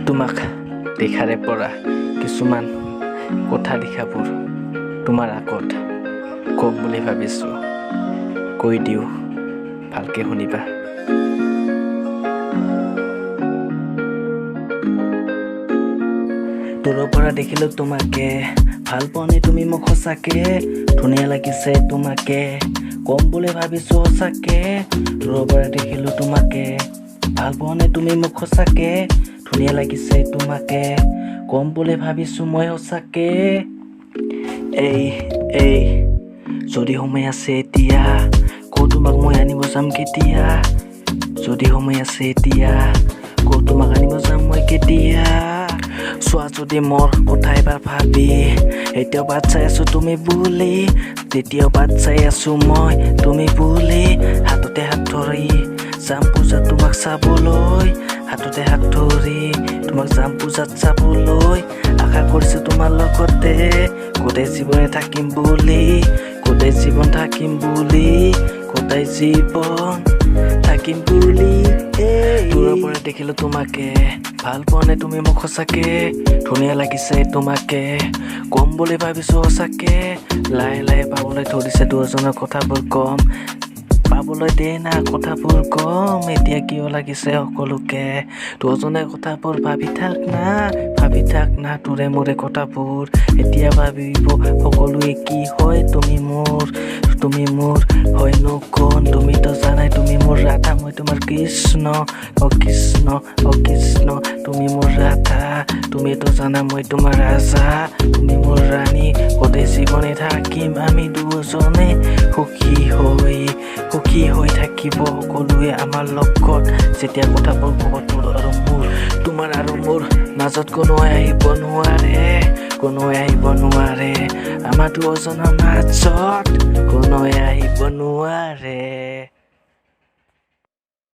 তোমাক দেখাৰে পৰা কিছুমান কথা লিখাবোৰ তোমাৰ আগত কম বুলি ভাবিছোঁ, কৈ দিওঁ, ভালকে শুনিবা। দূৰৰ পৰা দেখিলো তোমাকে, ভাল পোৱানে তুমি মোক সঁচাকে, ধুনীয়া লাগিছে তোমাকে, কম বুলি ভাবিছো সঁচাকে। দূৰৰ পৰা দেখিলো তোমাকে, ভাল পোৱানে তুমি মোক সঁচাকে, ধুনীয়া লাগিছে তোমাকে, কম বুলি ভাবিছো মই সঁচাকে। এই যদি সময় আছে এতিয়া, কৈ তোমাক মই আনিব যাম কেতিয়া। যদি সময় আছে এতিয়া, কৈ তোমাক আনিব যাম মই কেতিয়া। চোৱা যদি মোৰ কথা এবাৰ ভাবি, এতিয়াও বাট চাই আছো তুমি বুলি, তেতিয়াও বাট চাই আছো মই তুমি বুলি। হাততে হাত ধৰি যাম পূজাত তোমাক চাবলৈ, হাততে হাত ধৰি তোমাক যাম পূজাত চাবলৈ। আশা কৰিছো তোমাৰ লগতে গোটেই জীৱনে থাকিম বুলি, গোটেই জীৱন থাকিম বুলি, গোটেই জীৱন থাকিম বুলি। দূৰৰ পৰা দেখিলো তোমাকে, ভাল পোৱানে তুমি মোক সঁচাকে, ধুনীয়া লাগিছে তোমাকে, কম বুলি ভাবিছো সঁচাকে। লাহে লাহে পাবলৈ ধৰিছে দুজনৰ কথাবোৰ কম, পাবলৈ দে না কথাবোৰ কম। এতিয়া কিয় লাগিছে সকলোকে, দুজনে কথাবোৰ ভাবি থাক না তোৰে মোৰে কথাবোৰ। এতিয়া ভাবিব সকলোৱে কি হয় তুমি মোৰ হয়নো কোন। তুমিতো জানাই তুমি মোৰ ৰাধা, মই তোমাৰ কৃষ্ণ, অ কৃষ্ণ, অ কৃষ্ণ। তুমি মোৰ ৰাধা, তুমিতো জানা মই তোমাৰ ৰাজা, তুমি মোৰ ৰাণী। গোটেই জীৱনে থাকিম আমি দুজনে সুখী হৈ থাকিব সকলোৱে আমাৰ লগত। যেতিয়া কথাবোৰ ক'ব তোৰ আৰু মোৰ, তোমাৰ আৰু মোৰ মাজত কোনোৱে আহিব নোৱাৰে, আমাৰ দুজনৰ মাজত কোনোৱে আহিব নোৱাৰে।